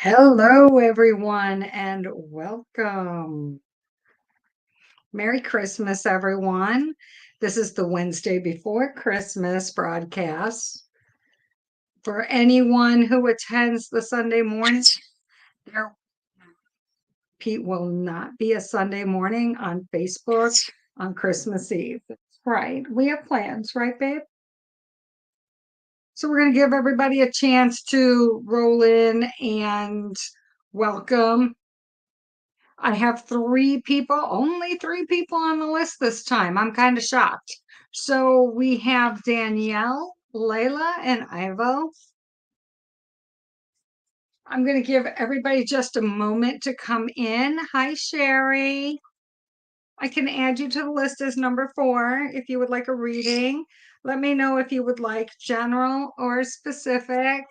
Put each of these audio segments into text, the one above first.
Hello, everyone, and welcome. Merry Christmas, everyone. This is the Wednesday before Christmas broadcast. For anyone who attends the Sunday morning, there Pete will not be a Sunday morning on Facebook on Christmas Eve. Right. We have plans, right, babe? So we're going to give everybody a chance to roll in and welcome. I have only three people on the list this time. I'm kind of shocked. So we have Danielle, Layla, and Ivo. I'm going to give everybody just a moment to come in. Hi, Sherry. I can add you to the list as number 4 if you would like a reading. Let me know if you would like general or specific.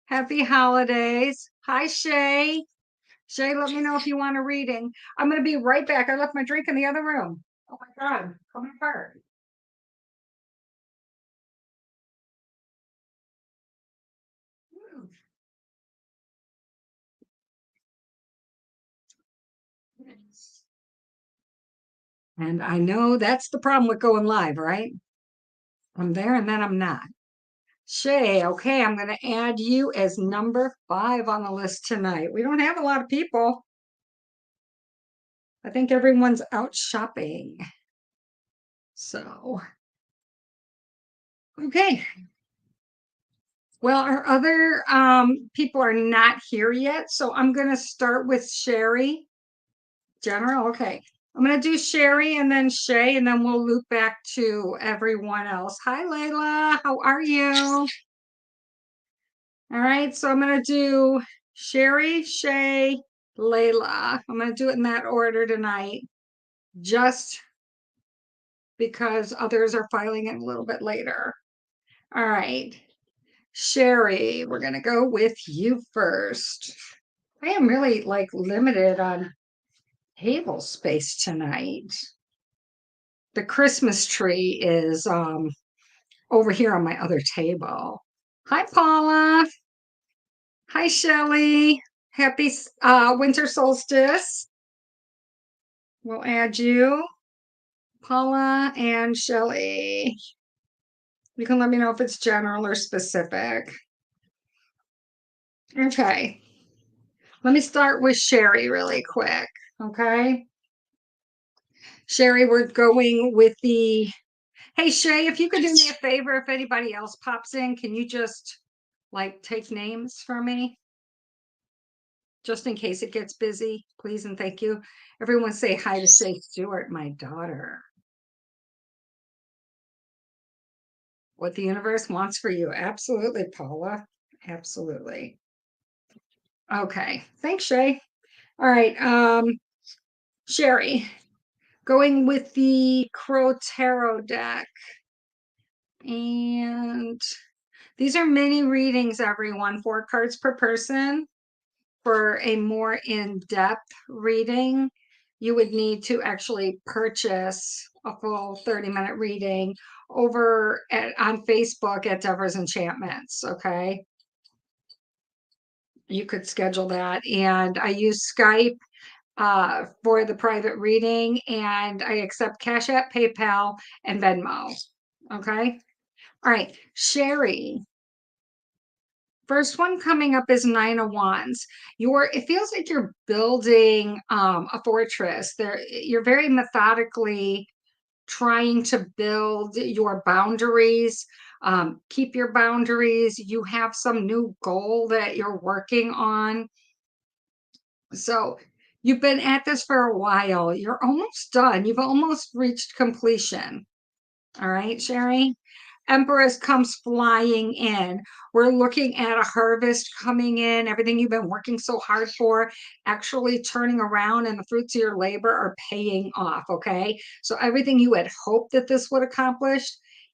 Happy holidays. Hi, Shay. Shay, let me know if you want a reading. I'm going to be right back. I left my drink in the other room. Oh my God, come apart. And I know that's the problem with going live, right? I'm there and then I'm not. Shay, okay, I'm going to add you as number 5 on the list tonight. We don't have a lot of people. I think everyone's out shopping. So, okay. Well, our other people are not here yet. So I'm going to start with Sherry. General, okay. I'm going to do Sherry and then Shay, and then we'll loop back to everyone else. Hi, Layla. How are you? All right. So I'm going to do Sherry, Shay, Layla. I'm going to do it in that order tonight, just because others are filing it a little bit later. All right. Sherry, we're going to go with you first. I am really like limited on table space tonight. The Christmas tree is over here on my other table. Hi, Paula. Hi, Shelly. Happy winter solstice. We'll add you, Paula and Shelly. You can let me know if it's general or specific. Okay. Let me start with Sherry really quick. Okay. Sherry, we're going with the. Hey, Shay, if you could do me a favor, if anybody else pops in, can you just like take names for me? Just in case it gets busy, please and thank you. Everyone say hi to Shay Stewart, my daughter. What the universe wants for you. Absolutely, Paula. Absolutely. Okay. Thanks, Shay. All right. Sherry, going with the Crow Tarot deck. And these are mini readings, everyone, 4 cards per person. For a more in-depth reading, you would need to actually purchase a full 30-minute reading over on Facebook at Deborah's Enchantments. Okay. You could schedule that. And I use Skype for the private reading, and I accept Cash App, PayPal, and Venmo. Okay. All right. Sherry. First one coming up is 9 of Wands. It feels like you're building a fortress. You're very methodically trying to build your boundaries, keep your boundaries. You have some new goal that you're working on. So you've been at this for a while. You're almost done. You've almost reached completion. All right, Sherry. Empress comes flying in. We're looking at a harvest coming in, everything you've been working so hard for, actually turning around, and the fruits of your labor are paying off. Okay. So everything you had hoped that this would accomplish,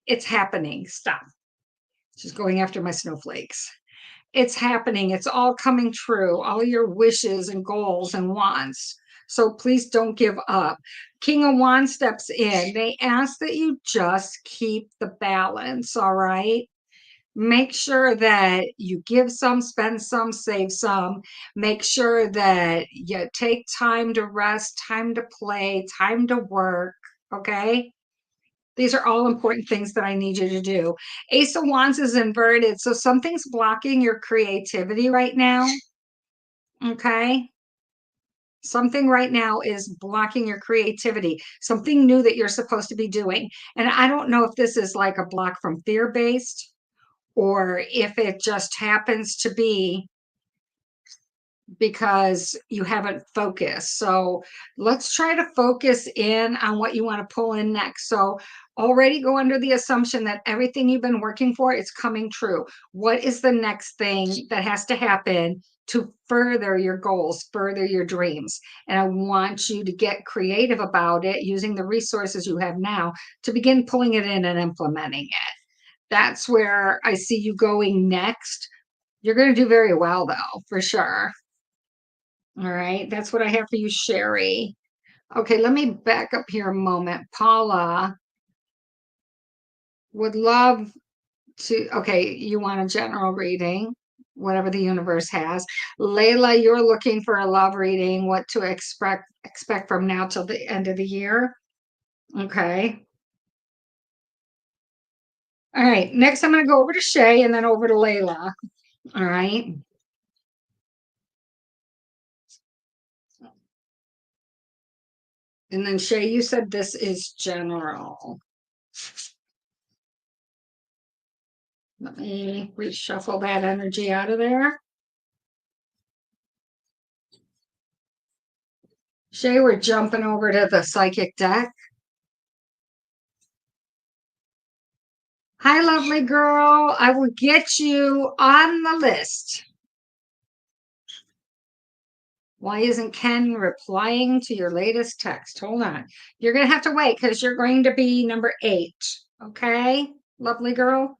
it's happening. Stop. She's going after my snowflakes. It's happening. It's all coming true. All your wishes and goals and wants. So please don't give up. King of Wands steps in. They ask that you just keep the balance. All right. Make sure that you give some, spend some, save some. Make sure that you take time to rest, time to play, time to work. Okay. These are all important things that I need you to do. Ace of Wands is inverted. So something's blocking your creativity right now. Okay. Something right now is blocking your creativity, something new that you're supposed to be doing. And I don't know if this is like a block from fear based or if it just happens to be because you haven't focused. So let's try to focus in on what you want to pull in next. So already go under the assumption that everything you've been working for is coming true. What is the next thing that has to happen to further your goals, further your dreams? And I want you to get creative about it using the resources you have now to begin pulling it in and implementing it. That's where I see you going next. You're going to do very well, though, for sure. All right, that's what I have for you, Sherry. Okay, let me back up here a moment. Paula would love to, okay, you want a general reading, whatever the universe has. Layla, you're looking for a love reading, what to expect from now till the end of the year. Okay. All right, next I'm going to go over to Shay and then over to Layla. All right. And then Shay, you said this is general. Let me reshuffle that energy out of there. Shay, we're jumping over to the psychic deck. Hi, lovely girl. I will get you on the list. Why isn't Ken replying to your latest text? Hold on. You're going to have to wait because you're going to be number 8. Okay, lovely girl.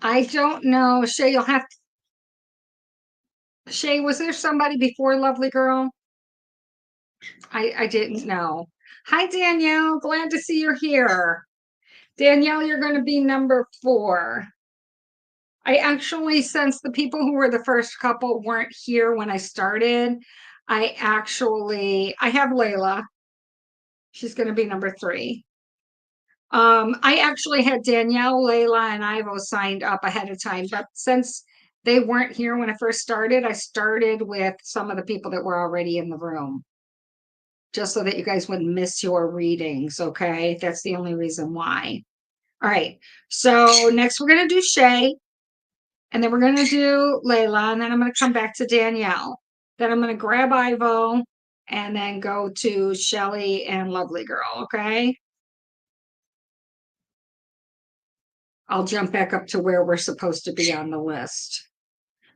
I don't know. Shay, you'll have to. Shay, was there somebody before lovely girl? I didn't know. Hi, Danielle. Glad to see you're here. Danielle, you're going to be number 4. I actually, since the people who were the first couple weren't here when I started, I have Layla. She's going to be number 3. I actually had Danielle, Layla, and Ivo signed up ahead of time, but since they weren't here when I first started, I started with some of the people that were already in the room, just so that you guys wouldn't miss your readings. Okay, that's the only reason why. All right, so next we're going to do Shay. And then we're going to do Layla, and then I'm going to come back to Danielle. Then I'm going to grab Ivo and then go to Shelly and Lovely Girl, okay? I'll jump back up to where we're supposed to be on the list.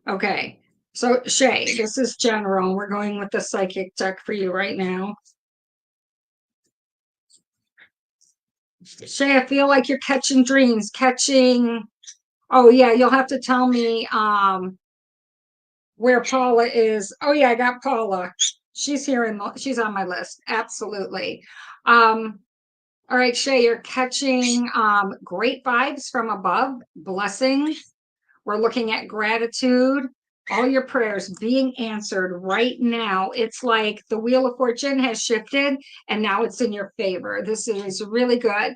Okay, so Shay, this is general. We're going with the psychic deck for you right now. Shay, I feel like you're catching dreams, oh yeah, you'll have to tell me where Paula is. Oh yeah, I got Paula. She's here she's on my list. Absolutely. All right, Shay, you're catching great vibes from above, blessings. We're looking at gratitude, all your prayers being answered right now. It's like the Wheel of Fortune has shifted and now it's in your favor. This is really good.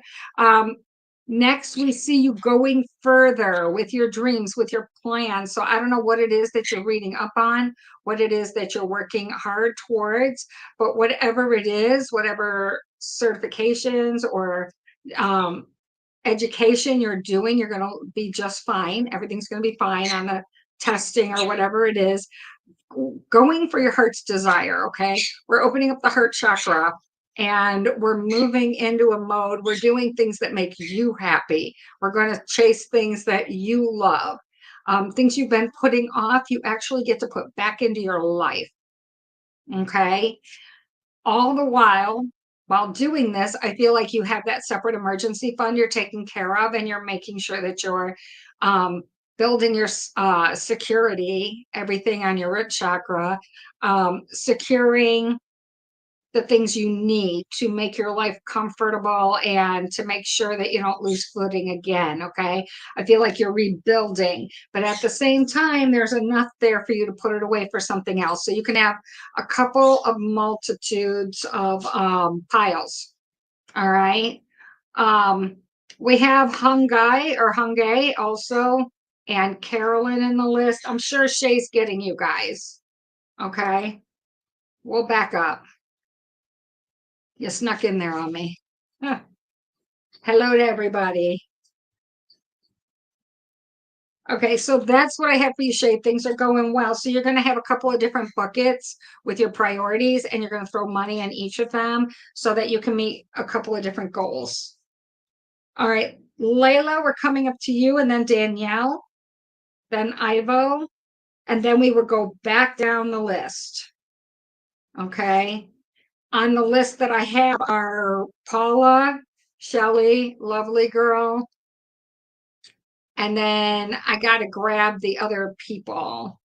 Next, we see you going further with your dreams, with your plans. So I don't know what it is that you're reading up on, what it is that you're working hard towards, but whatever it is, whatever certifications or education you're doing, you're going to be just fine. Everything's going to be fine on the testing or whatever it is. Going for your heart's desire, okay? We're opening up the heart chakra and we're moving into a mode. We're doing things that make you happy. We're going to chase things that you love. Things you've been putting off, you actually get to put back into your life, okay? All the while doing this, I feel like you have that separate emergency fund you're taking care of and you're making sure that building your security, everything on your root chakra, securing the things you need to make your life comfortable and to make sure that you don't lose footing again. Okay. I feel like you're rebuilding, but at the same time, there's enough there for you to put it away for something else. So you can have a couple of multitudes of piles. All right. Um, we have Hungai or Hungay also, and Carolyn in the list. I'm sure Shay's getting you guys. Okay. We'll back up. You snuck in there on me. Huh. Hello to everybody. Okay, so that's what I have for you, Shay. Things are going well. So you're going to have a couple of different buckets with your priorities, and you're going to throw money in each of them so that you can meet a couple of different goals. All right, Layla, we're coming up to you, and then Danielle, then Ivo, and then we will go back down the list. Okay. On the list that I have are Paula, Shelly, lovely girl. And then I got to grab the other people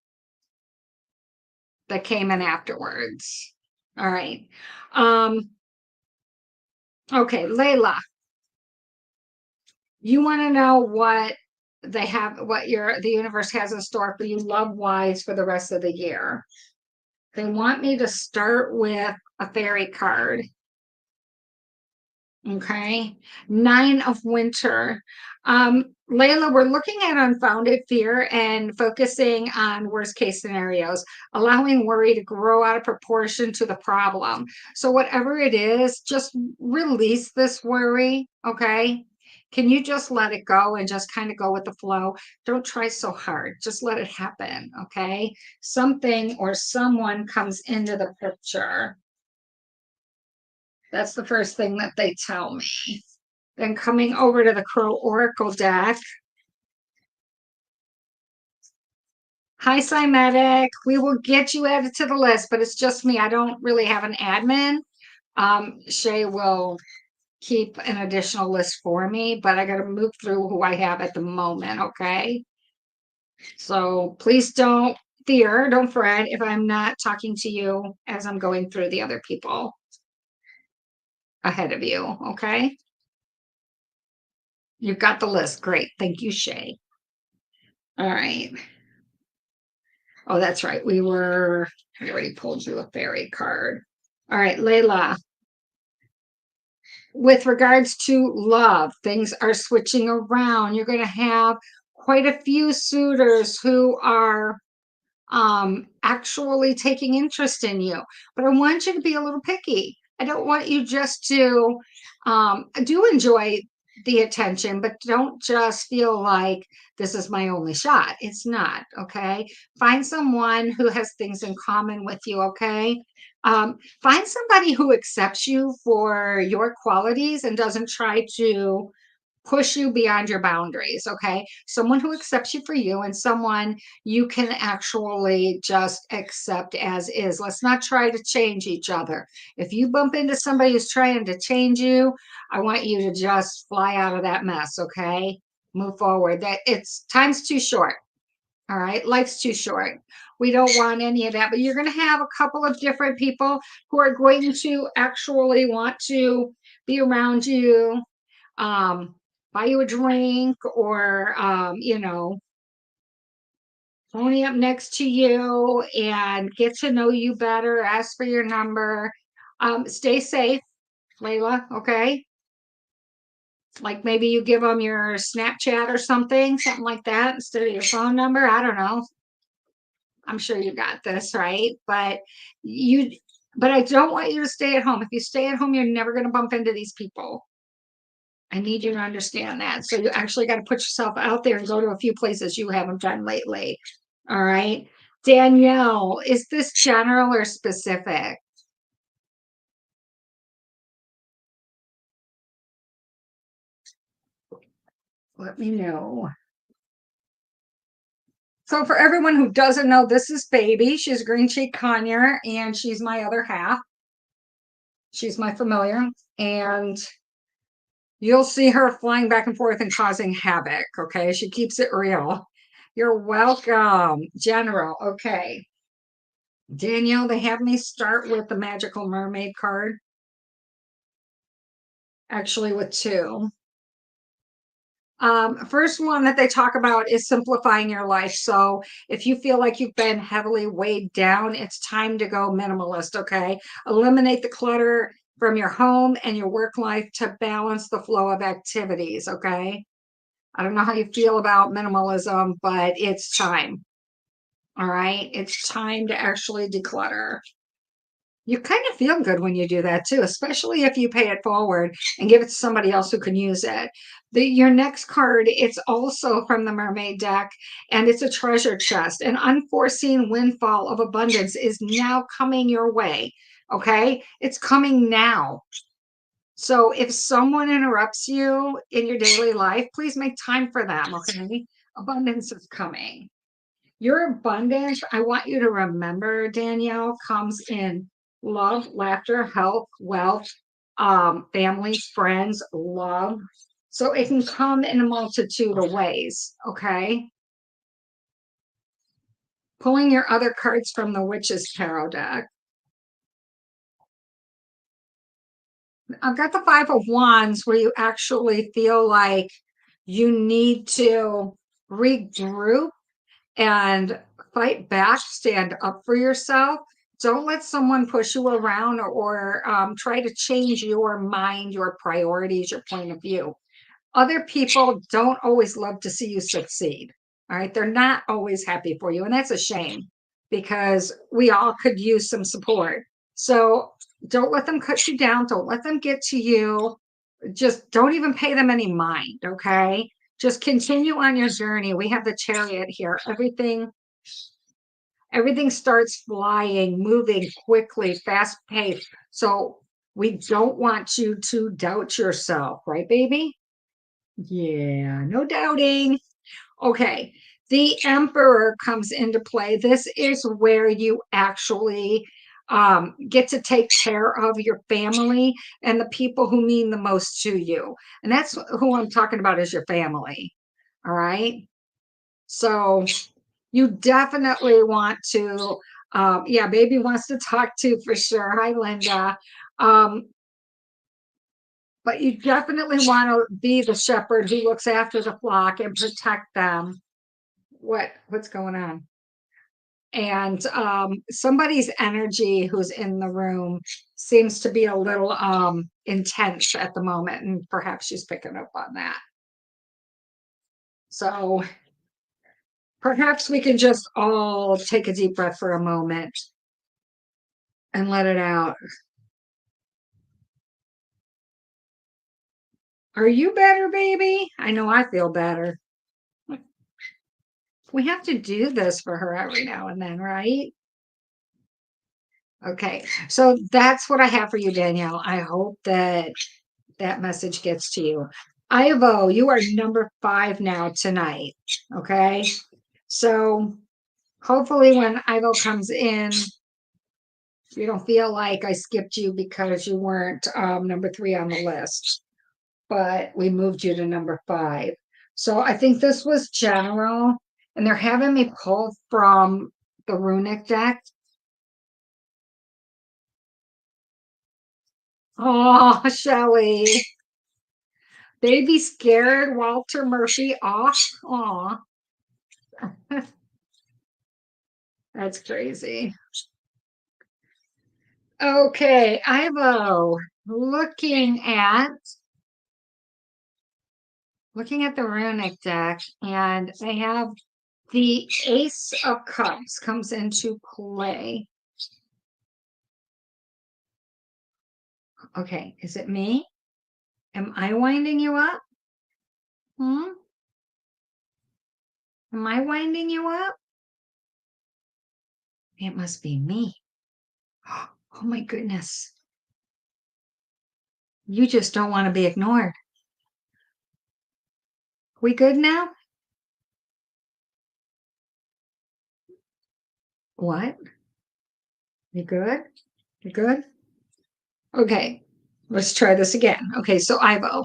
that came in afterwards. All right. Okay, Layla, you want to know what they have, what the universe has in store for you love-wise for the rest of the year. They want me to start with a fairy card. Okay. 9 of Winter. Layla, we're looking at unfounded fear and focusing on worst case scenarios, allowing worry to grow out of proportion to the problem. So whatever it is, just release this worry. Okay. Can you just let it go and just kind of go with the flow? Don't try so hard. Just let it happen. Okay. Something or someone comes into the picture. That's the first thing that they tell me. Then coming over to the Crow Oracle deck. Hi, Cymatic. We will get you added to the list, but it's just me. I don't really have an admin. Shay will keep an additional list for me, but I got to move through who I have at the moment, okay? So please don't fret if I'm not talking to you as I'm going through the other people ahead of you, okay? You've got the list. Great. Thank you, Shay. All right. Oh, that's right. I already pulled you a fairy card. All right, Layla. With regards to love, things are switching around. You're going to have quite a few suitors who are actually taking interest in you. But I want you to be a little picky. I don't want you just to do enjoy the attention, but don't just feel like this is my only shot. It's not, okay? Find someone who has things in common with you, okay? Find somebody who accepts you for your qualities and doesn't try to push you beyond your boundaries, okay? Someone who accepts you for you and someone you can actually just accept as is. Let's not try to change each other. If you bump into somebody who's trying to change you, I want you to just fly out of that mess, okay? Move forward. Time's too short. All right, life's too short. We don't want any of that, but you're going to have a couple of different people who are going to actually want to be around you, buy you a drink, or pony up next to you and get to know you better, ask for your number. Stay safe, Layla, okay? Like maybe you give them your Snapchat or something like that instead of your phone number. I don't know. I'm sure you got this, right? But I don't want you to stay at home. If you stay at home, you're never going to bump into these people. I need you to understand that. So you actually got to put yourself out there and go to a few places you haven't done lately. All right. Danielle, is this general or specific? Let me know. So for everyone who doesn't know, this is Baby. She's Green Cheek Conure, and she's my other half. She's my familiar, and you'll see her flying back and forth and causing havoc, okay? She keeps it real. You're welcome. General. Okay. Danielle, they have me start with the Magical Mermaid card. Actually, with two. First one that they talk about is simplifying your life. So if you feel like you've been heavily weighed down, it's time to go minimalist, okay? Eliminate the clutter from your home and your work life to balance the flow of activities, okay? I don't know how you feel about minimalism, but it's time. All right. It's time to actually declutter. You kind of feel good when you do that too, especially if you pay it forward and give it to somebody else who can use it. Your next card, it's also from the Mermaid deck, and it's a treasure chest. An unforeseen windfall of abundance is now coming your way. Okay. It's coming now. So if someone interrupts you in your daily life, please make time for them. Okay. Abundance is coming. Your abundance, I want you to remember, Danielle, comes in love, laughter, health, wealth, family, friends, love. So it can come in a multitude of ways. Okay. Pulling your other cards from the Witch's Tarot deck. I've got the Five of Wands where you actually feel like you need to regroup and fight back, stand up for yourself. Don't let someone push you around or try to change your mind, your priorities, your point of view. Other people don't always love to see you succeed. All right. They're not always happy for you. And that's a shame because we all could use some support. So don't let them cut you down. Don't let them get to you. Just don't even pay them any mind. Okay. Just continue on your journey. We have the Chariot here. Everything starts flying, moving quickly, fast paced. So we don't want you to doubt yourself, right, baby? Yeah, no doubting. Okay, the Emperor comes into play. This is where you actually get to take care of your family and the people who mean the most to you. And that's who I'm talking about is your family. All right. So you definitely want to, yeah, baby wants to talk to for sure. Hi, Linda. Um, but you definitely want to be the shepherd who looks after the flock and protect them. What's going on? And somebody's energy who's in the room seems to be a little intense at the moment, and perhaps she's picking up on that. So perhaps we can just all take a deep breath for a moment and let it out. Are you better, baby? I know I feel better. We have to do this for her every now and then, right? Okay, so that's what I have for you, Danielle. I hope that that message gets to you. Ivo, you are number 5 now tonight. Okay, so hopefully when Ivo comes in, you don't feel like I skipped you because you weren't number 3 on the list, but we moved you to number 5. So I think this was general, and they're having me pull from the runic deck. Oh, Shelley. Baby scared Walter Murphy off. Aw. That's crazy. Okay, Ivo, looking at the runic deck, and I have the Ace of Cups comes into play. Okay, is it me? Am I winding you up? Hmm? Am I winding you up? It must be me. Oh my goodness. You just don't want to be ignored. We good now? What? You good? You good? Okay, let's try this again. Okay, so Ivo,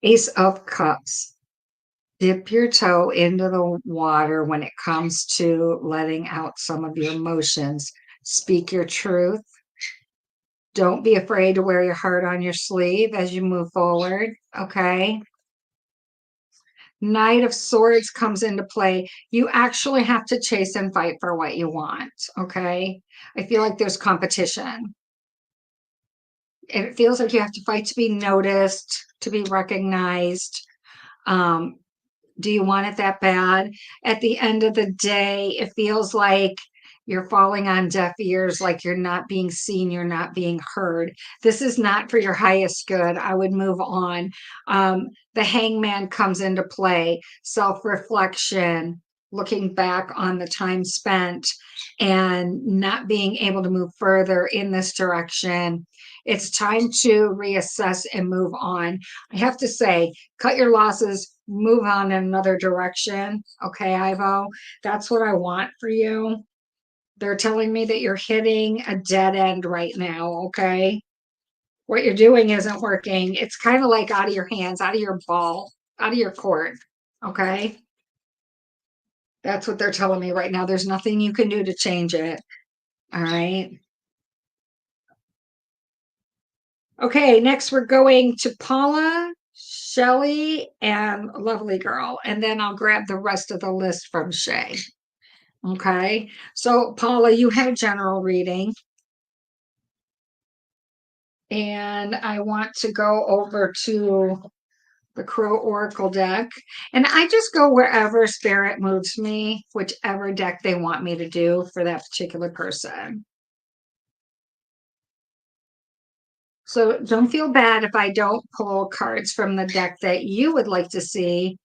Ace of Cups. Dip your toe into the water when it comes to letting out some of your emotions. Speak your truth. Don't be afraid to wear your heart on your sleeve as you move forward. Okay. Knight of Swords comes into play. You actually have to chase and fight for what you want. Okay. I feel like there's competition. It feels like you have to fight to be noticed, to be recognized. Um, do you want it that bad? At the end of the day, it feels like you're falling on deaf ears, like you're not being seen, you're not being heard. This is not for your highest good. I would move on. The hangman comes into play, self reflection, looking back on the time spent and not being able to move further in this direction. It's time to reassess and move on. I have to say, cut your losses, move on in another direction. Okay, Ivo, that's what I want for you. They're telling me that you're hitting a dead end right now. Okay, what you're doing isn't working. It's kind of like out of your hands, out of your ball, out of your court. Okay, that's what they're telling me right now. There's nothing you can do to change it. All right. Okay, next we're going to Paula, Shelly, and Lovely Girl. And then I'll grab the rest of the list from Shay. Okay, so Paula, you had a general reading. And I want to go over to the Crow Oracle deck. And I just go wherever spirit moves me, whichever deck they want me to do for that particular person. So don't feel bad if I don't pull cards from the deck that you would like to see,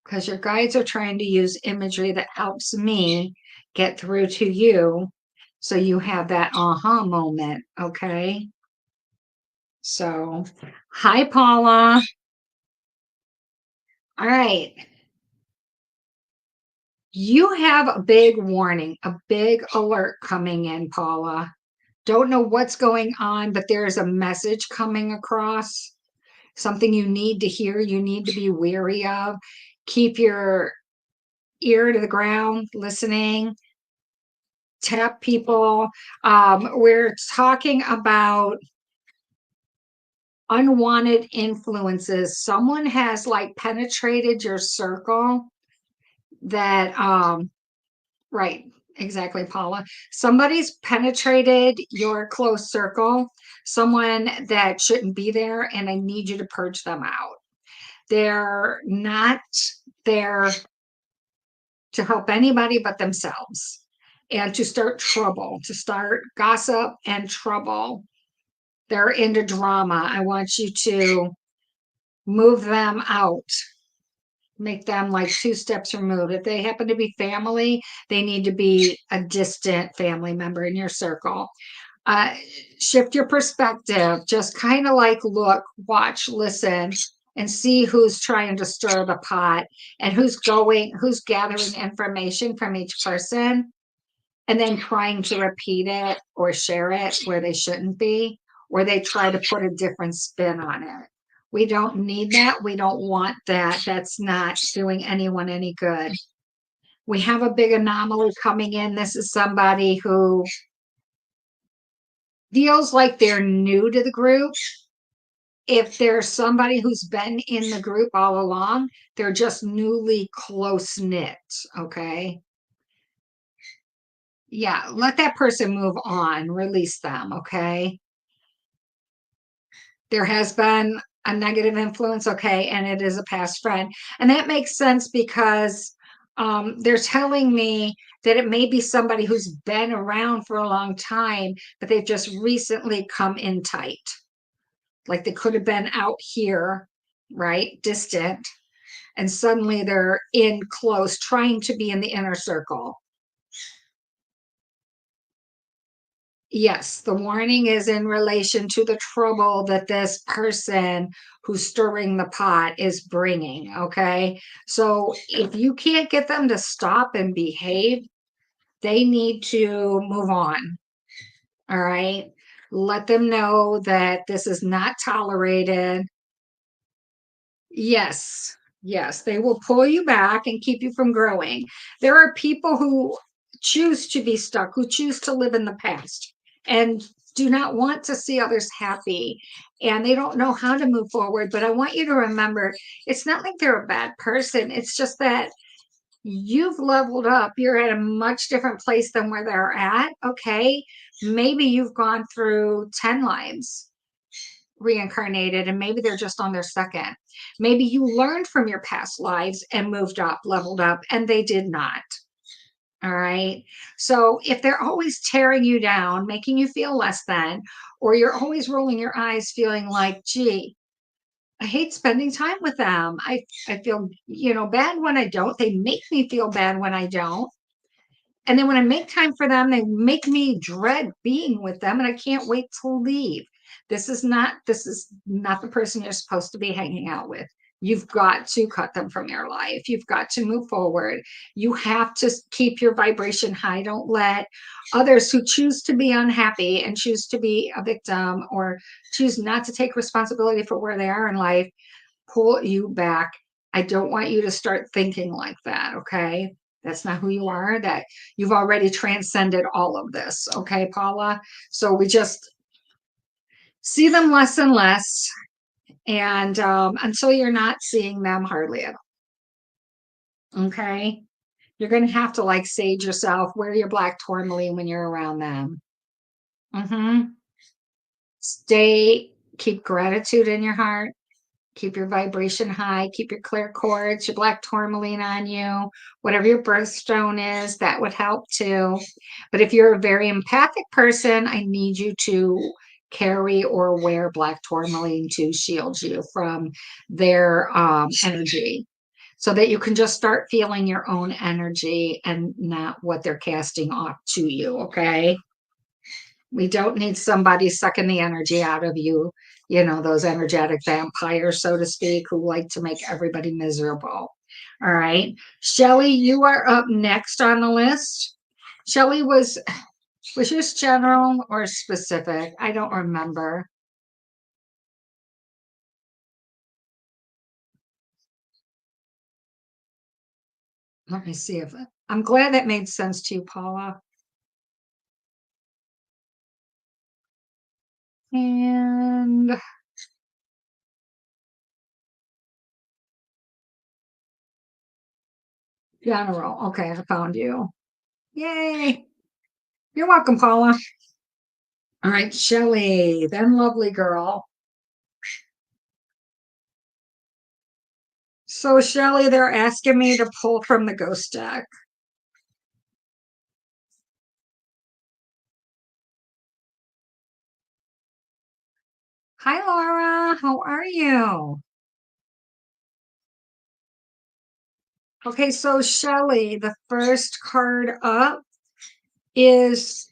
because your guides are trying to use imagery that helps me get through to you so you have that aha moment. Okay. So, hi, Paula. All right. You have a big warning, a big alert coming in, Paula. Don't know what's going on, but there is a message coming across, something you need to hear, you need to be wary of. Keep your ear to the ground, listening, tap people. We're talking about unwanted influences. Someone has like penetrated your circle that right, exactly, Paula. Somebody's penetrated your close circle, someone that shouldn't be there, and I need you to purge them out. They're not there to help anybody but themselves and to start trouble, to start gossip and trouble. They're into drama. I want you to move them out, make them like two steps removed. If they happen to be family, they need to be a distant family member in your circle. Uh, Shift your perspective. Just kind of like look, watch, listen, and see who's trying to stir the pot and who's gathering information from each person and then trying to repeat it or share it where they shouldn't be, or they try to put a different spin on it. We don't need that. We don't want that. That's not doing anyone any good. We have a big anomaly coming in. This is somebody who feels like they're new to the group. If there's somebody who's been in the group all along, they're just newly close knit. Okay. Yeah. Let that person move on, release them. Okay. There has been a negative influence, okay, and it is a past friend. And that makes sense because they're telling me that it may be somebody who's been around for a long time, but they've just recently come in tight. Like they could have been out here, right, distant, and suddenly they're in close, trying to be in the inner circle. Yes, the warning is in relation to the trouble that this person who's stirring the pot is bringing. Okay. So if you can't get them to stop and behave, they need to move on. All right. Let them know that this is not tolerated. Yes. Yes, they will pull you back and keep you from growing. There are people who choose to be stuck, who choose to live in the past and do not want to see others happy, and they don't know how to move forward. But I want you to remember, it's not like they're a bad person. It's just that you've leveled up. You're at a much different place than where they're at. Okay. Maybe you've gone through 10 lives reincarnated, and maybe they're just on their second. Maybe you learned from your past lives and moved up, leveled up, and they did not. All right. So if they're always tearing you down, making you feel less than, or you're always rolling your eyes, feeling like, gee, I hate spending time with them. I feel, bad when I don't. They make me feel bad when I don't. And then when I make time for them, they make me dread being with them and I can't wait to leave. This is not the person you're supposed to be hanging out with. You've got to cut them from your life. You've got to move forward. You have to keep your vibration high. Don't let others who choose to be unhappy and choose to be a victim or choose not to take responsibility for where they are in life pull you back. I don't want you to start thinking like that. Okay. That's not who you are. That you've already transcended all of this. Okay, Paula. So we just see them less and less. And until you're not seeing them hardly at all. Okay. You're going to have to like sage yourself, wear your black tourmaline when you're around them. Mm-hmm. Keep gratitude in your heart. Keep your vibration high, keep your clear quartz, your black tourmaline on you, whatever your birthstone is, that would help too. But if you're a very empathic person, I need you to carry or wear black tourmaline to shield you from their energy so that you can just start feeling your own energy and not what they're casting off to you. Okay. We don't need somebody sucking the energy out of you, those energetic vampires, so to speak, who like to make everybody miserable. All right. Shelly, you are up next on the list. Shelly, was yours general or specific? I don't remember. Let me see if I'm glad that made sense to you, Paula. And general. Okay, I found you. Yay. You're welcome, Paula. All right, Shelly, then lovely girl. So, Shelly, they're asking me to pull from the ghost deck. Hi, Laura. How are you? Okay, so Shelly, the first card up is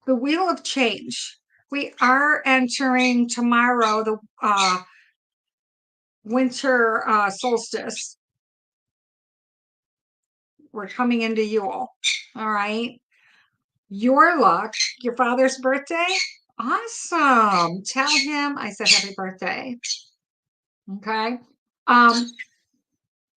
the Wheel of Change. We are entering tomorrow the winter solstice. We're coming into Yule. All right. Your luck, your father's birthday. Awesome. Tell him I said happy birthday. Okay. Um,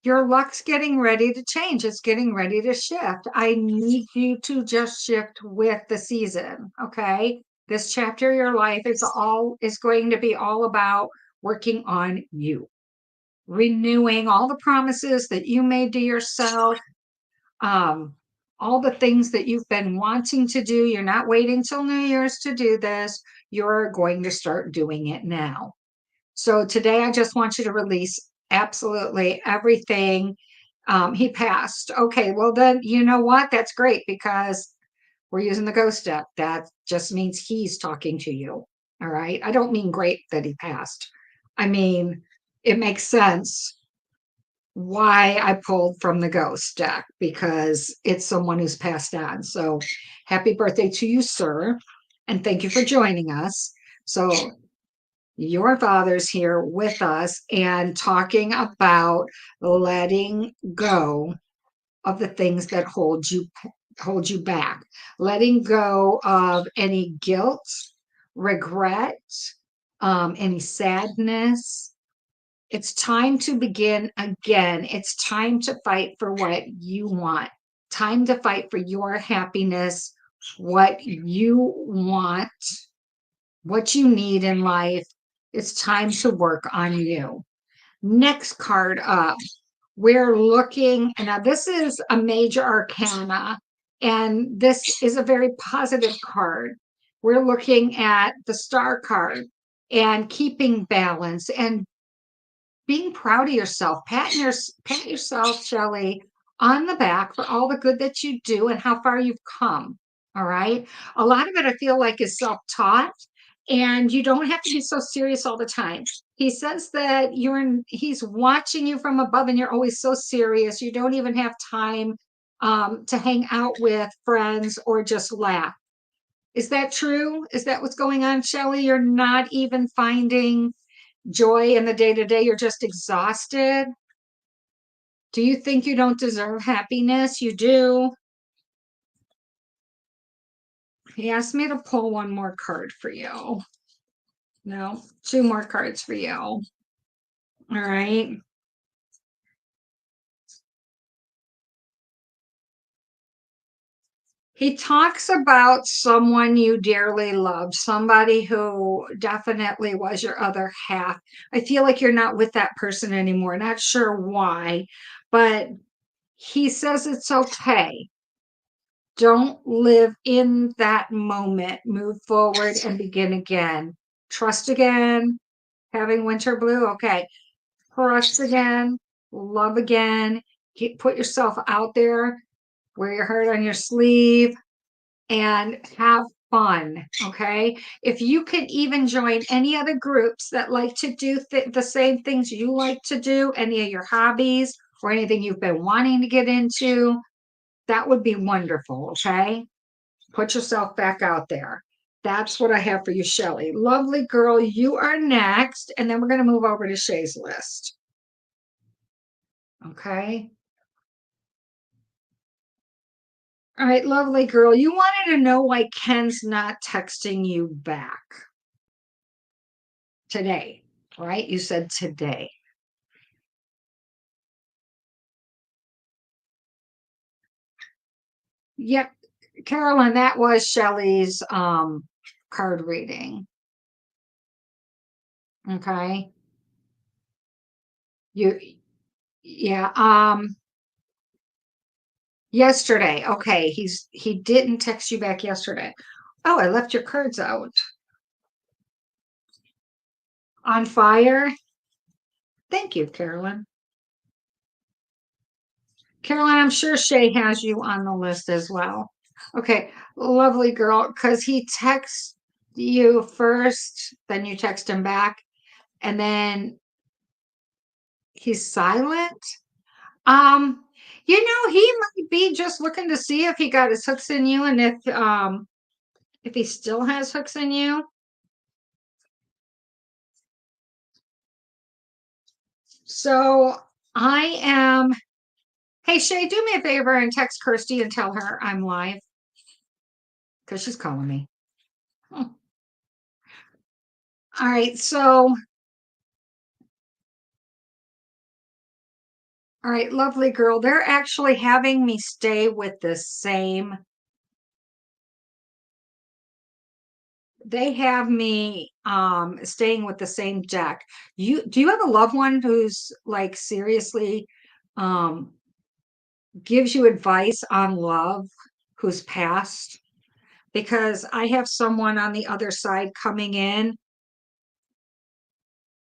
your luck's getting ready to change. It's getting ready to shift. I need you to just shift with the season. Okay. This chapter of your life is going to be all about working on you, renewing all the promises that you made to yourself, um, all the things that you've been wanting to do. You're not waiting till New Year's to do this. You're going to start doing it now. So today, I just want you to release absolutely everything. He passed. Okay, well, then you know what? That's great because we're using the ghost step. That just means he's talking to you. All right. I don't mean great that he passed. I mean, it makes sense why I pulled from the ghost deck because it's someone who's passed on. So happy birthday to you, sir. And thank you for joining us. So your father's here with us and talking about letting go of the things that hold you back, letting go of any guilt, regret, any sadness, It's time to begin again. It's time to fight for what you want. Time to fight for your happiness, what you want, what you need in life. It's time to work on you. Next card up, we're looking, and now this is a major arcana, and this is a very positive card. We're looking at the star card and keeping balance and being proud of yourself. Pat yourself, Shelley, on the back for all the good that you do and how far you've come. All right. A lot of it I feel like is self-taught, and you don't have to be so serious all the time. He says that he's watching you from above and you're always so serious. You don't even have time to hang out with friends or just laugh. Is that true? Is that what's going on, Shelley? You're not even finding joy in the day to day. You're just exhausted. Do you think you don't deserve happiness? You do. He asked me to pull one more card for you. No, two more cards for you. All right. He talks about someone you dearly loved, somebody who definitely was your other half. I feel like you're not with that person anymore. Not sure why, but he says it's okay. Don't live in that moment. Move forward and begin again. Trust again. Having winter blue. Okay. Trust again. Love again. Put yourself out there. Wear your heart on your sleeve and have fun. Okay. If you could even join any other groups that like to do the same things you like to do, any of your hobbies or anything you've been wanting to get into, that would be wonderful. Okay. Put yourself back out there. That's what I have for you, Shelley. Lovely girl, you are next. And then we're going to move over to Shay's list. Okay. All right, lovely girl. You wanted to know why Ken's not texting you back today, right? You said today. Yep. Carolyn, that was Shelley's card reading. Okay. You yeah, yesterday. Okay, he didn't text you back yesterday. Oh, I left your cards out. On fire. Thank you, Carolyn. Carolyn, I'm sure Shay has you on the list as well. Okay, lovely girl, because he texts you first, then you text him back, and then he's silent. Um, he might be just looking to see if he got his hooks in you and if he still has hooks in you. So I am hey Shay, do me a favor and text Kirsty and tell her I'm live because she's calling me. Hmm. All right, all right, lovely girl. They're actually having me stay with the same. They have me staying with the same deck. Do you have a loved one who's like seriously um gives you advice on love who's passed? Because I have someone on the other side coming in.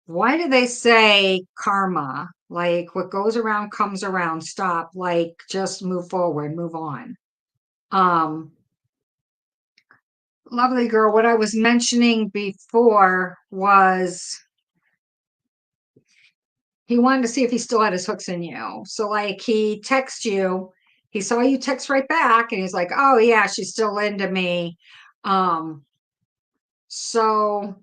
Why do they say karma? Like what goes around comes around. Stop. Like just move forward, move on. Um, Lovely girl, what I was mentioning before was he wanted to see if he still had his hooks in you. So like he texts you, he saw you text right back and he's like, "Oh yeah, she's still into me." Um, so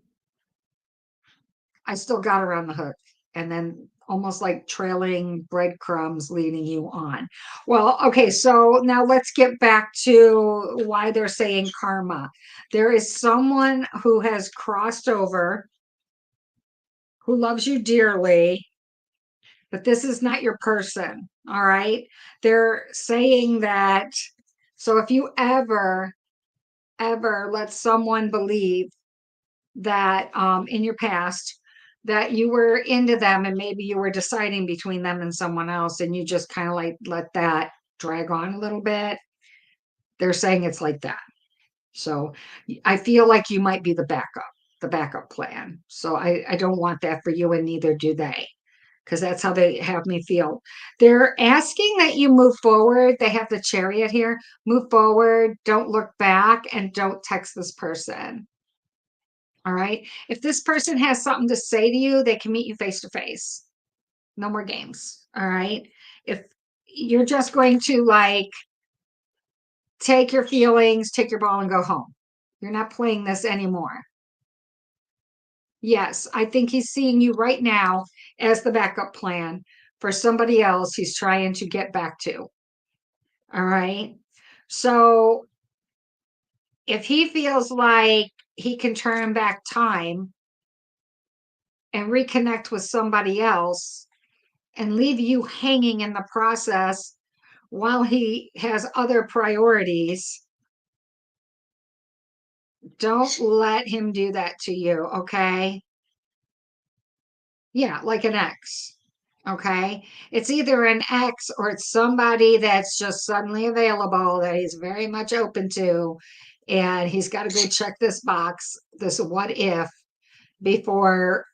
I still got her on the hook. And then almost like trailing breadcrumbs leading you on. Well, okay, so now let's get back to why they're saying karma. There is someone who has crossed over who loves you dearly but this is not your person. All right. They're saying that. So if you ever let someone believe that in your past that you were into them and maybe you were deciding between them and someone else and you just kind of like let that drag on a little bit, they're saying it's like that. So I feel like you might be the backup plan. So I don't want that for you, and neither do they, because that's how they have me feel. They're asking that you move forward. They have the Chariot here. Move forward, don't look back, and don't text this person. All right. If this person has something to say to you, they can meet you face to face. No more games. All right. If you're just going to like take your feelings, take your ball, and go home, you're not playing this anymore. Yes, I think he's seeing you right now as the backup plan for somebody else he's trying to get back to. All right. So if he feels like he can turn back time and reconnect with somebody else and leave you hanging in the process while he has other priorities, don't let him do that to you. Okay. Yeah, like an ex. Okay. It's either an ex or it's somebody that's just suddenly available that he's very much open to. And he's got to go check this box, this what if, before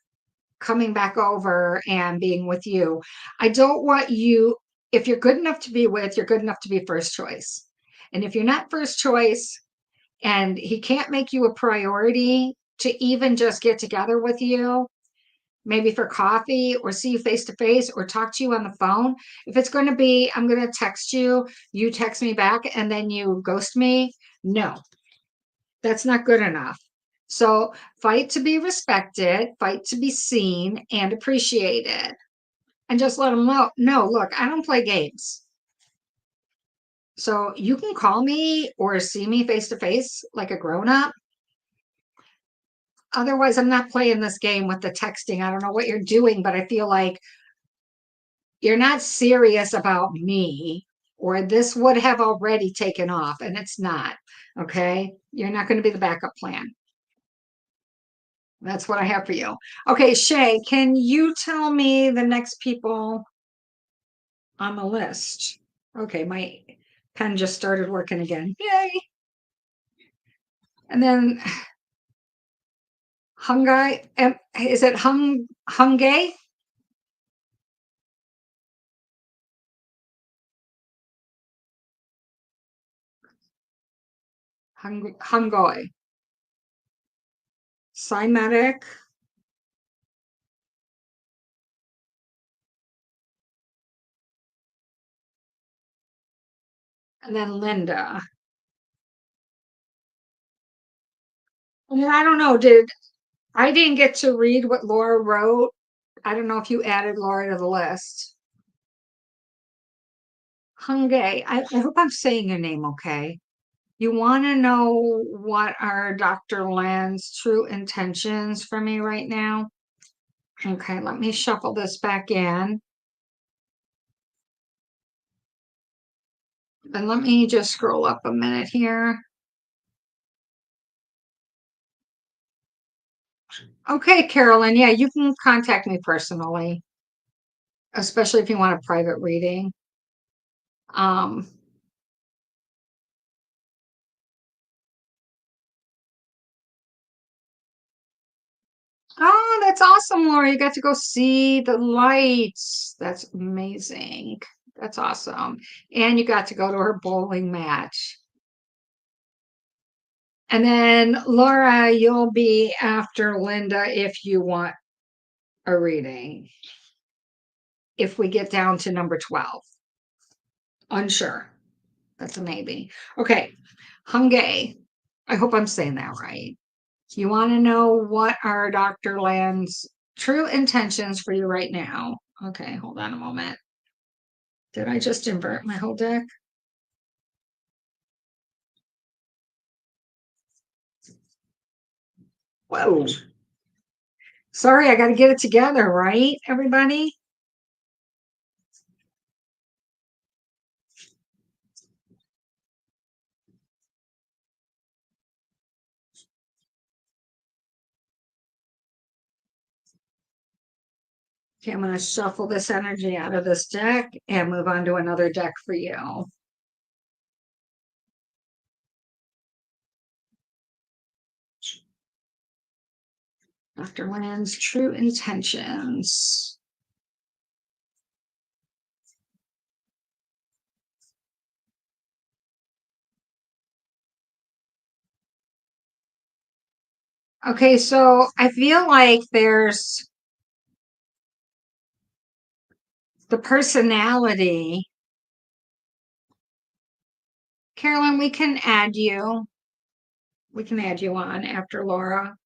coming back over and being with you. I don't want you, if you're good enough to be with, you're good enough to be first choice. And if you're not first choice and he can't make you a priority to even just get together with you, maybe for coffee or see you face to face or talk to you on the phone. If it's going to be, I'm going to text you, you text me back, and then you ghost me, no, that's not good enough. So fight to be respected, fight to be seen and appreciated. And just let them know, no, look, I don't play games. So you can call me or see me face to face like a grown up. Otherwise, I'm not playing this game with the texting. I don't know what you're doing, but I feel like you're not serious about me, or this would have already taken off, and it's not. Okay. You're not going to be the backup plan. That's what I have for you. Okay, Shay, can you tell me the next people on the list? Okay, my pen just started working again. Yay. And then Hungai, is it Hungay? Hungoi, Semitic, and then Linda. I mean, I don't know. I didn't get to read what Laura wrote. I don't know if you added Laura to the list. Hungay, I hope I'm saying your name okay. You want to know what are Dr. Land's true intentions for me right now? Okay, let me shuffle this back in. And let me just scroll up a minute here. Okay, Carolyn, yeah, you can contact me personally, especially if you want a private reading. Um, oh, that's awesome, Laura. You got to go see the lights. That's amazing. That's awesome. And you got to go to her bowling match. And then Laura, you'll be after Linda if you want a reading. If we get down to number 12. Unsure. That's a maybe. Okay. Hungay. I hope I'm saying that right. You want to know what are Dr. Land's true intentions for you right now? Okay, hold on a moment. Did I just invert my whole deck? Whoa. Sorry, I got to get it together, right, everybody? Okay, I'm going to shuffle this energy out of this deck and move on to another deck for you. Dr. Land's true intentions. Okay, so I feel like there's the personality. Carolyn, we can add you. We can add you on after Laura.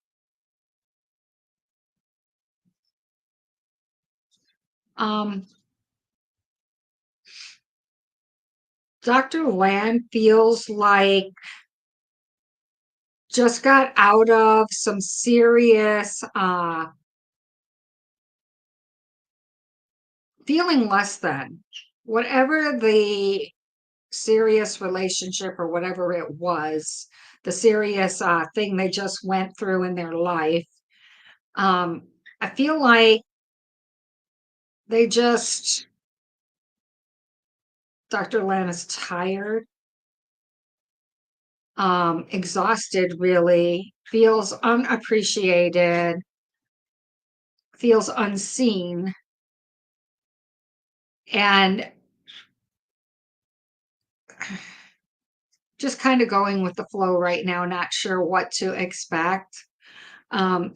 Dr. Land feels like just got out of some serious feeling less than whatever the serious relationship or whatever it was, the serious thing they just went through in their life. I feel like they just, Dr. Lan is tired, exhausted, really, feels unappreciated, feels unseen. And just kind of going with the flow right now, not sure what to expect. Um,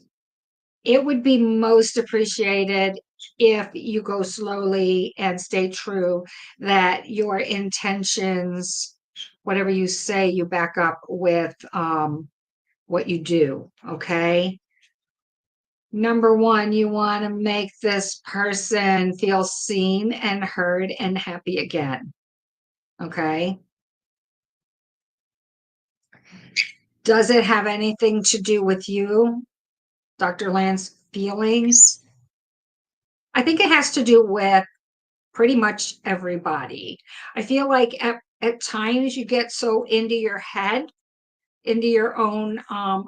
it would be most appreciated if you go slowly and stay true, that your intentions, whatever you say, you back up with what you do. Okay. Number one, you want to make this person feel seen and heard and happy again. Okay. Does it have anything to do with you, Dr. Land's feelings? I think it has to do with pretty much everybody. I feel like at times you get so into your head, into your own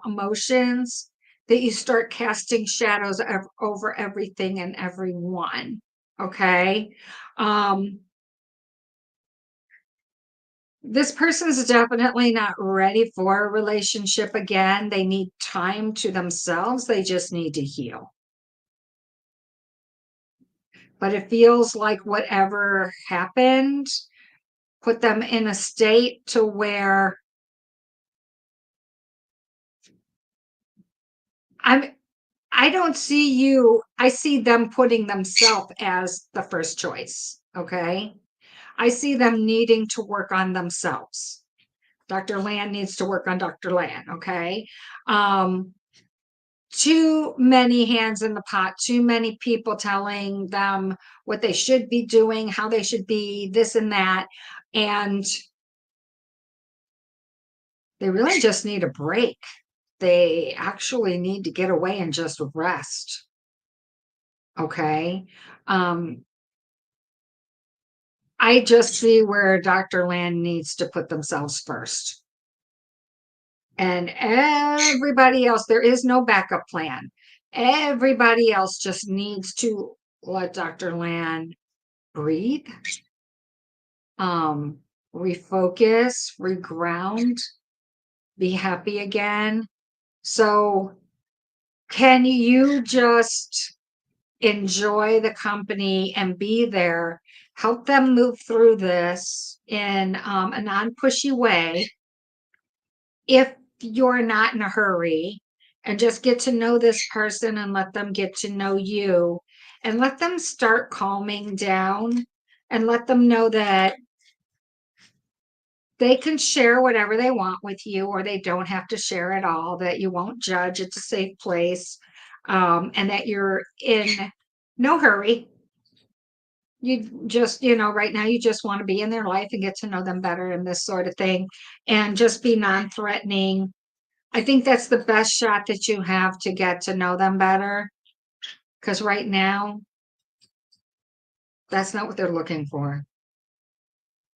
emotions, that you start casting shadows over everything and everyone. Okay. Um, this person's definitely not ready for a relationship again. They need time to themselves. They just need to heal. But it feels like whatever happened put them in a state to where I'm I don't see you, I see them putting themselves as the first choice. Okay. I see them needing to work on themselves. Dr. Land needs to work on Dr. Land. Okay. Um, too many hands in the pot, too many people telling them what they should be doing, how they should be, this and that. And they really just need a break. They actually need to get away and just rest. Okay. Um, I just see where Dr. Land needs to put themselves first. And everybody else, there is no backup plan. Everybody else just needs to let Dr. Land breathe, um, refocus, reground, be happy again. So, can you just enjoy the company and be there, help them move through this in a non-pushy way if you're not in a hurry, and just get to know this person and let them get to know you, and let them start calming down, and let them know that they can share whatever they want with you, or they don't have to share at all, that you won't judge, it's a safe place, and that you're in no hurry. You just, right now you just want to be in their life and get to know them better and this sort of thing, and just be non-threatening. I think that's the best shot that you have to get to know them better, because right now that's not what they're looking for.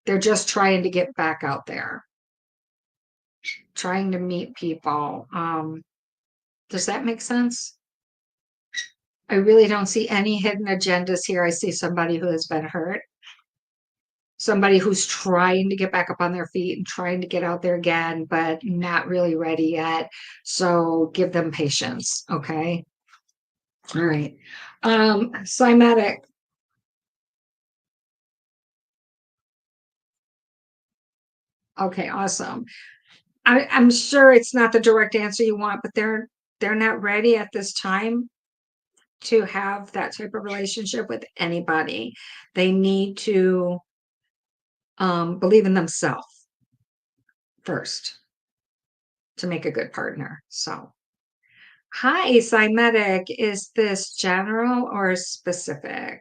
They're just trying to get back out there, trying to meet people. Does that make sense? I really don't see any hidden agendas here. I see somebody who has been hurt, somebody who's trying to get back up on their feet and trying to get out there again, but not really ready yet. So give them patience. Okay. All right. 𝕯𝖵𝖛𝖗𝖆. Okay, awesome. I'm sure it's not the direct answer you want, but they're not ready at this time to have that type of relationship with anybody. They need to believe in themselves first to make a good partner. So, hi, 𝕯𝖵𝖛𝖚. Is this general or specific?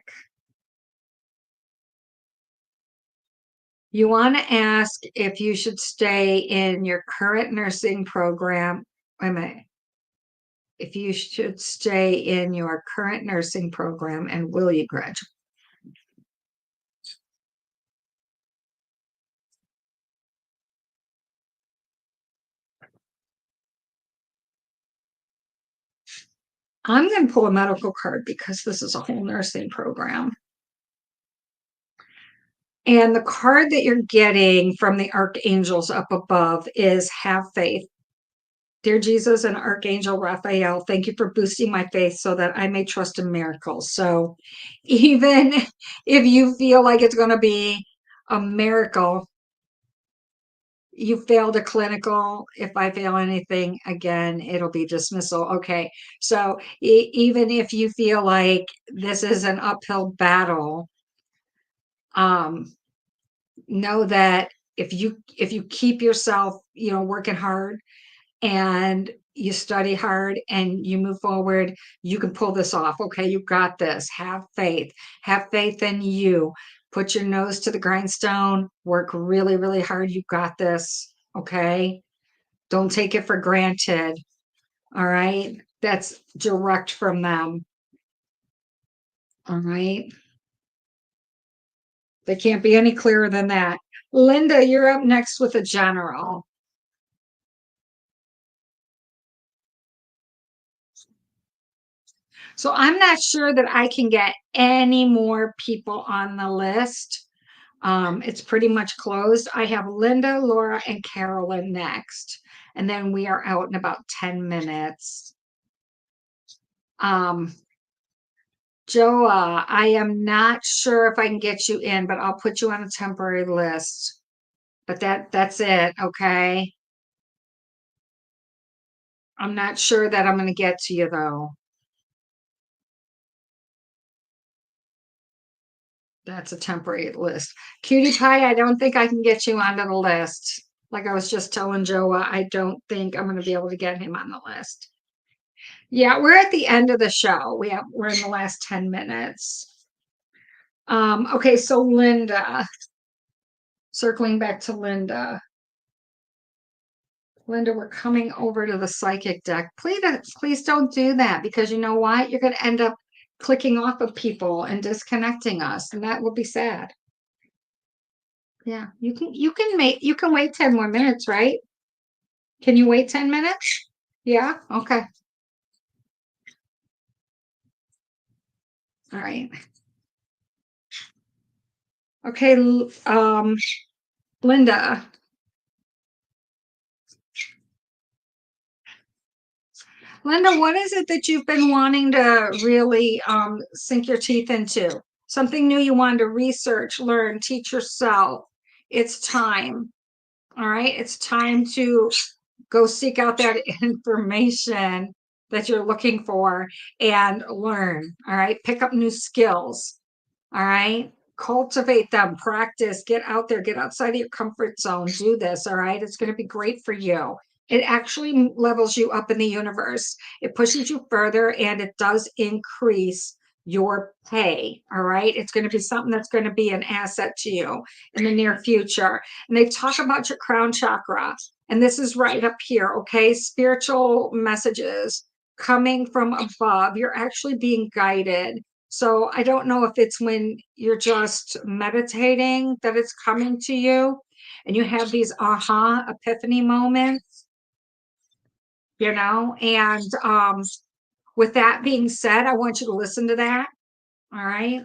You want to ask if you should stay in your current nursing program. Wait a minute. If you should stay in your current nursing program and will you graduate? I'm going to pull a medical card because this is a whole nursing program. And the card that you're getting from the archangels up above is have faith. Dear Jesus and Archangel Raphael, thank you for boosting my faith so that I may trust in miracles. So even if you feel like it's going to be a miracle, you failed a clinical. If I fail anything again, it'll be dismissal. Okay. So even if you feel like this is an uphill battle, um, know that if you keep yourself, working hard and you study hard and you move forward, you can pull this off. Okay, you got this. Have faith. Have faith in you. Put your nose to the grindstone. Work really, really hard. You got this. Okay. Don't take it for granted. All right. That's direct from them. All right. They can't be any clearer than that. Linda, you're up next with a general. So I'm not sure that I can get any more people on the list. It's pretty much closed. I have Linda, Laura, and Carolyn next. And then we are out in about 10 minutes. Um, Joa, I am not sure if I can get you in, but I'll put you on a temporary list. But that's it, okay? I'm not sure that I'm going to get to you though. That's a temporary list. Cutie Pie, I don't think I can get you onto the list. Like I was just telling Joa, I don't think I'm going to be able to get him on the list. Yeah, we're at the end of the show. We're in the last 10 minutes. Okay, so Linda, circling back to Linda. Linda, we're coming over to the psychic deck. Please don't do that because you know what? You're going to end up clicking off of people and disconnecting us, and that will be sad. Yeah, you can wait 10 more minutes, right? Can you wait 10 minutes? Yeah, okay. All right. Okay, Linda. Linda, what is it that you've been wanting to really sink your teeth into? Something new you wanted to research, learn, teach yourself. It's time. All right. It's time to go seek out that information that you're looking for and learn. All right. Pick up new skills. All right. Cultivate them, practice, get out there, get outside of your comfort zone, do this. All right. It's going to be great for you. It actually levels you up in the universe. It pushes you further and it does increase your pay. All right. It's going to be something that's going to be an asset to you in the near future. And they talk about your crown chakra, and this is right up here. Okay. Spiritual messages coming from above. You're actually being guided. So I don't know if it's when you're just meditating that it's coming to you and you have these aha epiphany moments, and With that being said, I want you to listen to that. All right.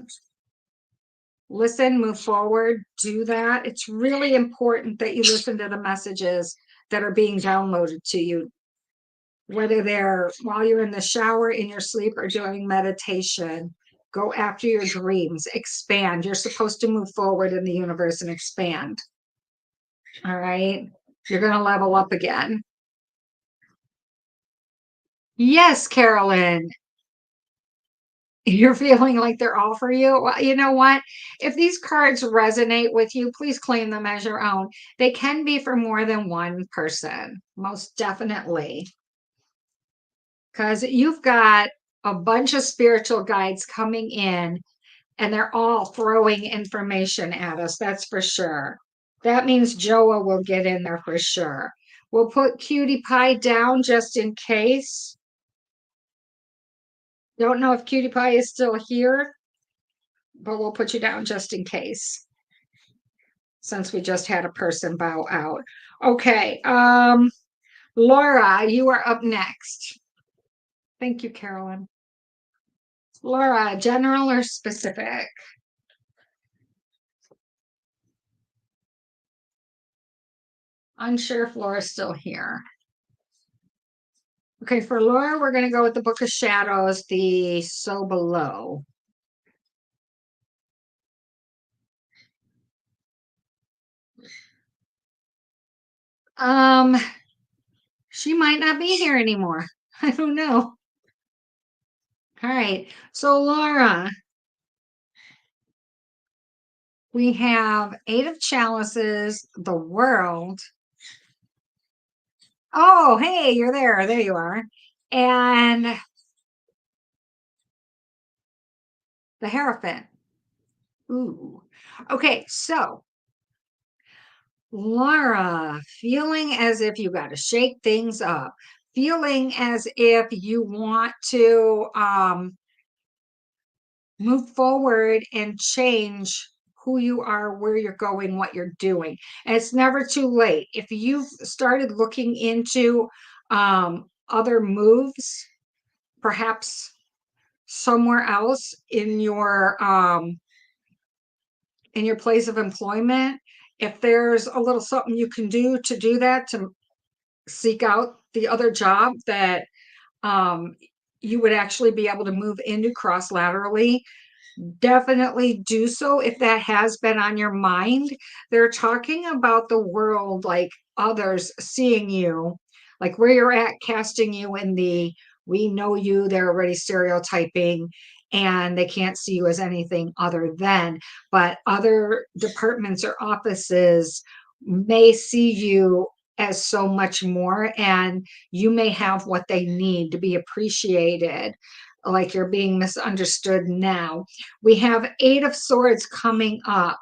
Listen, move forward, do that. It's really important that you listen to the messages that are being downloaded to you, whether they're while you're in the shower, in your sleep, or doing meditation. Go after your dreams, expand. You're supposed to move forward in the universe and expand. All right. You're going to level up again. Yes, Carolyn. You're feeling like they're all for you. Well, you know what? If these cards resonate with you, please claim them as your own. They can be for more than one person, most definitely. Because you've got a bunch of spiritual guides coming in and they're all throwing information at us. That's for sure. That means Joa will get in there for sure. We'll put Cutie Pie down just in case. Don't know if Cutie Pie is still here, but we'll put you down just in case, since we just had a person bow out. Okay, Laura, you are up next. Thank you, Carolyn. Laura, general or specific? Unsure if Laura's still here. Okay, for Laura, we're going to go with the Book of Shadows, the So Below. Um, she might not be here anymore. I don't know. All right, so Laura, we have Eight of Chalices, the World. Oh, hey, you're there. There you are. And the Hierophant. Ooh. Okay, so Laura, feeling as if you got to shake things up, feeling as if you want to move forward and change who you are, where you're going, what you're doing. And it's never too late. If you've started looking into other moves, perhaps somewhere else in your place of employment, if there's a little something you can do to do that, to seek out the other job that um, you would actually be able to move into cross laterally, definitely do so if that has been on your mind. They're talking about the world, like others seeing you, like where you're at, casting you in the we know you, they're already stereotyping, and they can't see you as anything other than, but other departments or offices may see you as so much more, and you may have what they need to be appreciated, like you're being misunderstood now. We have Eight of Swords coming up,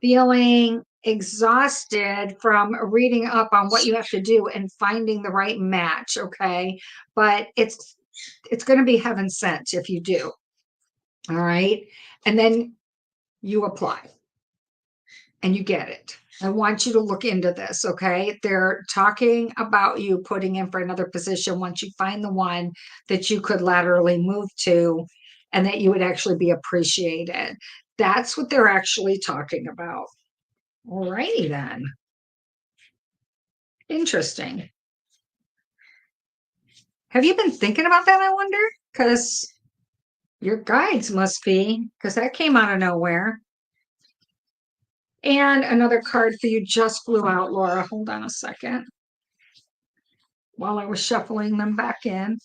feeling exhausted from reading up on what you have to do and finding the right match, okay? But it's going to be heaven sent if you do. All right? And then you apply and you get it. I want you to look into this, okay? They're talking about you putting in for another position once you find the one that you could laterally move to and that you would actually be appreciated. That's what they're actually talking about. All righty then. Interesting. Have you been thinking about that, I wonder? Because your guides must be, because that came out of nowhere. And another card for you just flew out, Laura. Hold on a second while I was shuffling them back in.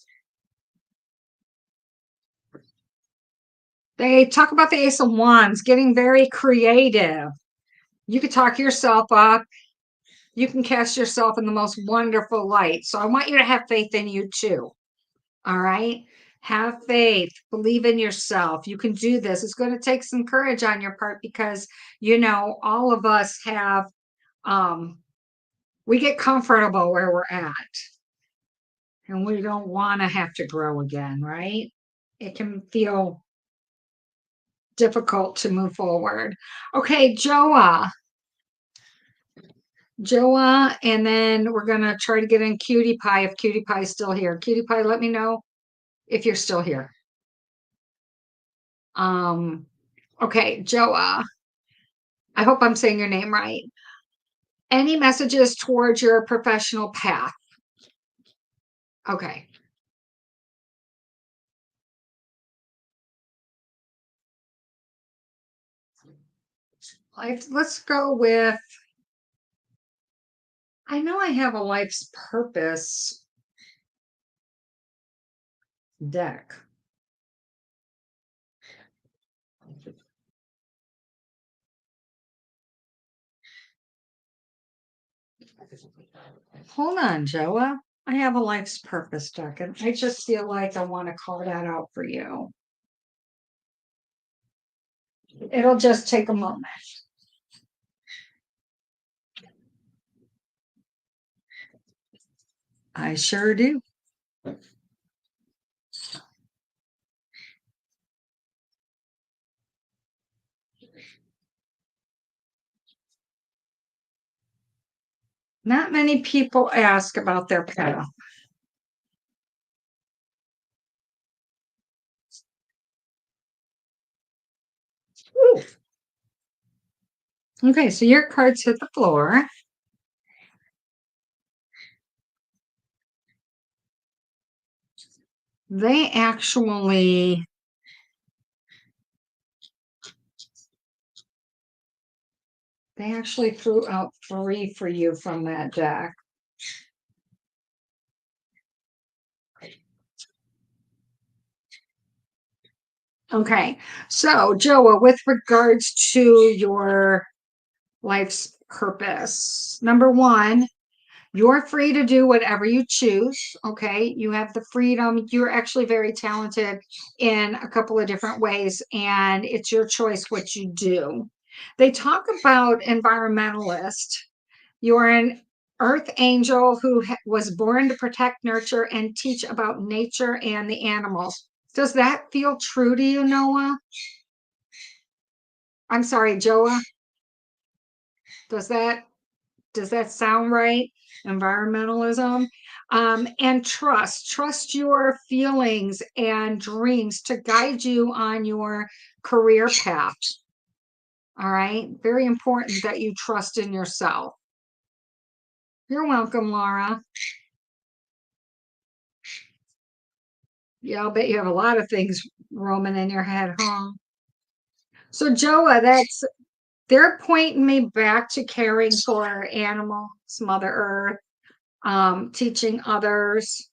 They talk about the Ace of Wands, getting very creative. You could talk yourself up. You can cast yourself in the most wonderful light. So I want you to have faith in you too. All right. Have faith, believe in yourself. You can do this. It's going to take some courage on your part because, all of us have, we get comfortable where we're at and we don't want to have to grow again, right? It can feel difficult to move forward. Okay, Joa. Joa, and then we're going to try to get in Cutie Pie if Cutie Pie is still here. Cutie Pie, let me know if you're still here. Okay, Joa, I hope I'm saying your name right. Any messages towards your professional path? Okay. Let's go with, I know I have a life's purpose deck. Hold on, Joa. I have a life's purpose deck, and I just feel like I want to call that out for you. It'll just take a moment. I sure do. Not many people ask about their path. Ooh. Okay, so your cards hit the floor. They actually threw out 3 for you from that deck. Okay, so Joa, with regards to your life's purpose, number 1, you're free to do whatever you choose. Okay, you have the freedom. You're actually very talented in a couple of different ways, and it's your choice what you do. They talk about environmentalist. You're an earth angel who was born to protect, nurture, and teach about nature and the animals. Does that feel true to you, Noah? I'm sorry, Joa. Does that sound right? Environmentalism. And trust your feelings and dreams to guide you on your career path. All right. Very important that you trust in yourself. You're welcome, Laura. Yeah, I'll bet you have a lot of things roaming in your head, huh? So, Joa, they're pointing me back to caring for animals, Mother Earth, teaching others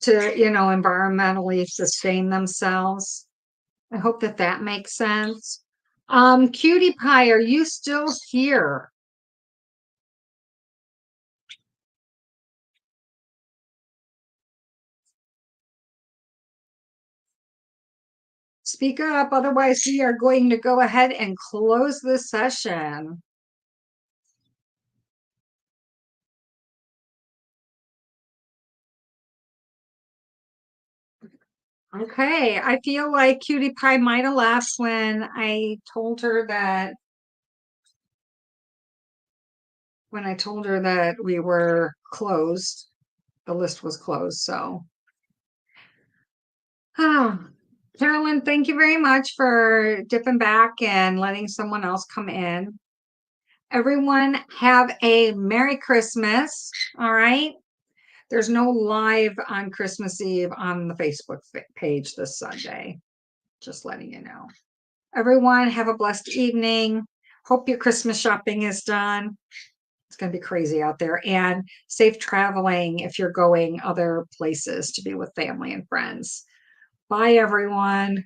to, environmentally sustain themselves. I hope that makes sense. Cutie Pie, are you still here? Speak up, otherwise we are going to go ahead and close this session. Okay, I feel like Cutie Pie might have laughed when I told her that we were closed, the list was closed. So, Carolyn, thank you very much for dipping back and letting someone else come in. Everyone have a Merry Christmas. All right. There's no live on Christmas Eve on the Facebook page this Sunday. Just letting you know. Everyone have a blessed evening. Hope your Christmas shopping is done. It's going to be crazy out there, and safe traveling if you're going other places to be with family and friends. Bye, everyone.